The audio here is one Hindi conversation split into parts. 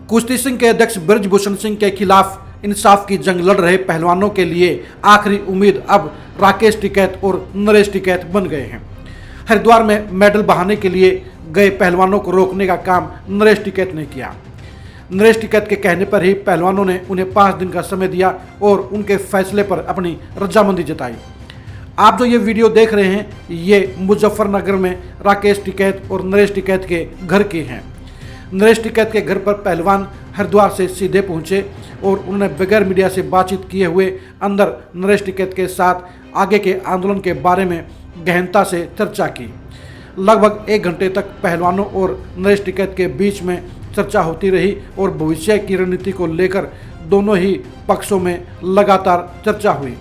कुश्ती सिंह के अध्यक्ष ब्रजभूषण सिंह के खिलाफ इंसाफ की जंग लड़ रहे पहलवानों के लिए आखिरी उम्मीद अब राकेश टिकैत और नरेश टिकैत बन गए हैं। हरिद्वार में मेडल बहाने के लिए गए पहलवानों को रोकने का काम नरेश टिकैत ने किया। नरेश टिकैत के कहने पर ही पहलवानों ने उन्हें 5 दिन का समय दिया और उनके फैसले पर अपनी रजामंदी जताई। आप जो ये वीडियो देख रहे हैं, ये मुजफ्फरनगर में राकेश टिकैत और नरेश टिकैत के घर के हैं। नरेश टिकैत के घर पर पहलवान हरिद्वार से सीधे पहुंचे और उन्होंने बगैर मीडिया से बातचीत किए हुए अंदर नरेश टिकैत के साथ आगे के आंदोलन के बारे में गहनता से चर्चा की। लगभग 1 घंटे तक पहलवानों और नरेश टिकैत के बीच में चर्चा होती रही और भविष्य की रणनीति को लेकर दोनों ही पक्षों में लगातार चर्चा हुई।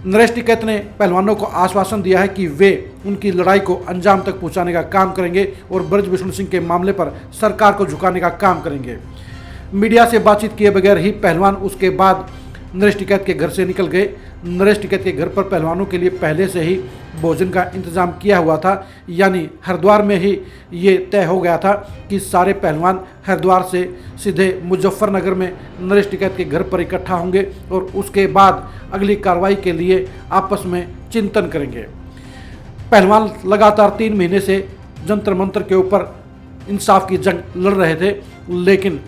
नरेश टिकैत ने पहलवानों को आश्वासन दिया है कि वे उनकी लड़ाई को अंजाम तक पहुंचाने का काम करेंगे और ब्रजभूषण सिंह के मामले पर सरकार को झुकाने का काम करेंगे। मीडिया से बातचीत किए बगैर ही पहलवान उसके बाद नरेश टिकैत के घर से निकल गए। नरेश टिकैत के घर पर पहलवानों के लिए पहले से ही भोजन का इंतजाम किया हुआ था, यानी हरिद्वार में ही ये तय हो गया था कि सारे पहलवान हरिद्वार से सीधे मुजफ्फरनगर में नरेश टिकैत के घर पर इकट्ठा होंगे और उसके बाद अगली कार्रवाई के लिए आपस में चिंतन करेंगे। पहलवान लगातार 3 महीने से जंतर मंतर के ऊपर इंसाफ की जंग लड़ रहे थे, लेकिन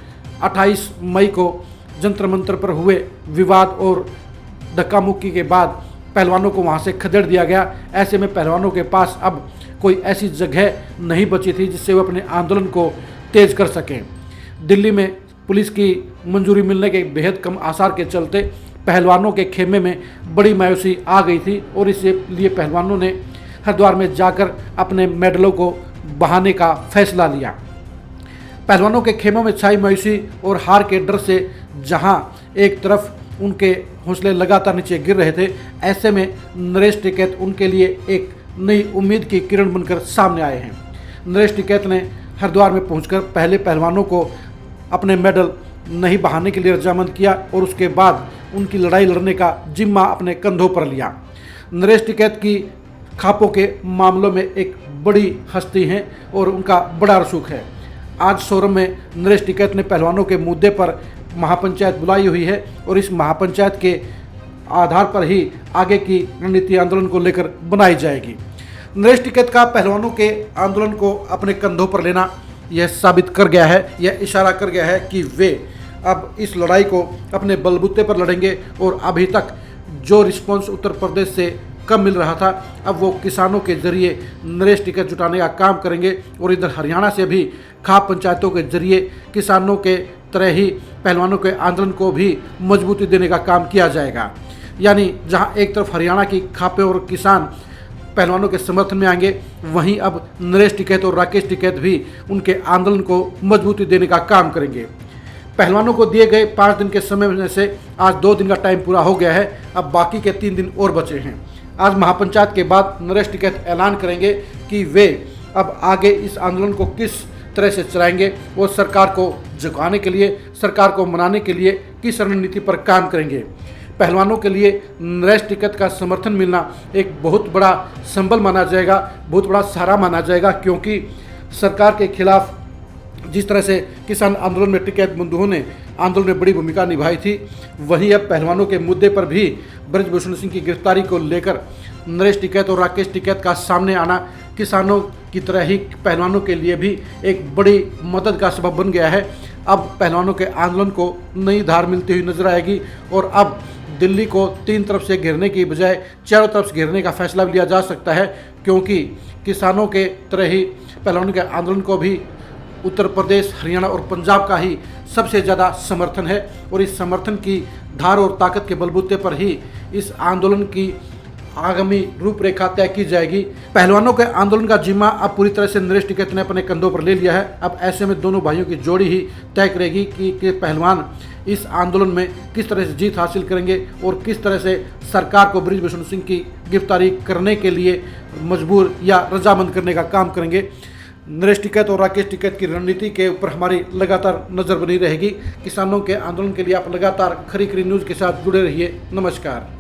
28 मई को जंतर मंतर पर हुए विवाद और धक्का मुक्की के बाद पहलवानों को वहां से खदेड़ दिया गया। ऐसे में पहलवानों के पास अब कोई ऐसी जगह नहीं बची थी जिससे वो अपने आंदोलन को तेज कर सकें। दिल्ली में पुलिस की मंजूरी मिलने के बेहद कम आसार के चलते पहलवानों के खेमे में बड़ी मायूसी आ गई थी और इसलिए पहलवानों ने हरिद्वार में जाकर अपने मेडलों को बहाने का फैसला लिया। पहलवानों के खेमों में छाई मायूसी और हार के डर से जहां एक तरफ उनके हौसले लगातार नीचे गिर रहे थे, ऐसे में नरेश टिकैत उनके लिए एक नई उम्मीद की किरण बनकर सामने आए हैं। नरेश टिकैत ने हरिद्वार में पहुंचकर पहले पहलवानों को अपने मेडल नहीं बहाने के लिए रजामंद किया और उसके बाद उनकी लड़ाई लड़ने का जिम्मा अपने कंधों पर लिया। नरेश टिकैत की खापों के मामलों में एक बड़ी हस्ती हैं और उनका बड़ा रसूख है। आज सोरम में नरेश टिकैत ने पहलवानों के मुद्दे पर महापंचायत बुलाई हुई है और इस महापंचायत के आधार पर ही आगे की रणनीति आंदोलन को लेकर बनाई जाएगी। नरेश टिकैत का पहलवानों के आंदोलन को अपने कंधों पर लेना यह साबित कर गया है, यह इशारा कर गया है कि वे अब इस लड़ाई को अपने बलबूते पर लड़ेंगे और अभी तक जो रिस्पॉन्स उत्तर प्रदेश से कम मिल रहा था, अब वो किसानों के जरिए नरेश टिकैत जुटाने का काम करेंगे और इधर हरियाणा से भी खाप पंचायतों के जरिए किसानों के तरह ही पहलवानों के आंदोलन को भी मजबूती देने का काम किया जाएगा। यानी जहां एक तरफ हरियाणा की खापें और किसान पहलवानों के समर्थन में आएंगे, वहीं अब नरेश टिकैत और राकेश टिकैत भी उनके आंदोलन को मजबूती देने का काम करेंगे। पहलवानों को दिए गए 5 दिन के समय में से आज 2 दिन का टाइम पूरा हो गया है, अब बाकी के 3 दिन और बचे हैं। आज महापंचायत के बाद नरेश टिकैत ऐलान करेंगे कि वे अब आगे इस आंदोलन को किस तरह से चलाएंगे और सरकार को झुकाने के लिए, सरकार को मनाने के लिए किस रणनीति पर काम करेंगे। पहलवानों के लिए नरेश टिकैत का समर्थन मिलना एक बहुत बड़ा संबल माना जाएगा, बहुत बड़ा सहारा माना जाएगा, क्योंकि सरकार के खिलाफ जिस तरह से किसान आंदोलन में टिकैत बंधुओं ने आंदोलन में बड़ी भूमिका निभाई थी, वहीं अब पहलवानों के मुद्दे पर भी ब्रजभूषण सिंह की गिरफ्तारी को लेकर नरेश टिकैत और राकेश टिकैत का सामने आना किसानों की तरह ही पहलवानों के लिए भी एक बड़ी मदद का सबब बन गया है। अब पहलवानों के आंदोलन को नई धार मिलती हुई नजर आएगी और अब दिल्ली को 3 तरफ से घेरने की बजाय चारों तरफ से घेरने का फैसला लिया जा सकता है, क्योंकि किसानों के तरह ही पहलवानों के आंदोलन को भी उत्तर प्रदेश, हरियाणा और पंजाब का ही सबसे ज़्यादा समर्थन है और इस समर्थन की धार और ताकत के बलबूते पर ही इस आंदोलन की आगामी रूपरेखा तय की जाएगी। पहलवानों के आंदोलन का जिम्मा अब पूरी तरह से नरेश टिकैत ने अपने कंधों पर ले लिया है। अब ऐसे में दोनों भाइयों की जोड़ी ही तय करेगी कि पहलवान इस आंदोलन में किस तरह से जीत हासिल करेंगे और किस तरह से सरकार को ब्रजभूषण सिंह की गिरफ्तारी करने के लिए मजबूर या रजामंद करने का काम करेंगे। नरेश टिकैत और राकेश टिकैत की रणनीति के ऊपर हमारी लगातार नज़र बनी रहेगी। किसानों के आंदोलन के लिए आप लगातार खरी खरी न्यूज़ के साथ जुड़े रहिए। नमस्कार।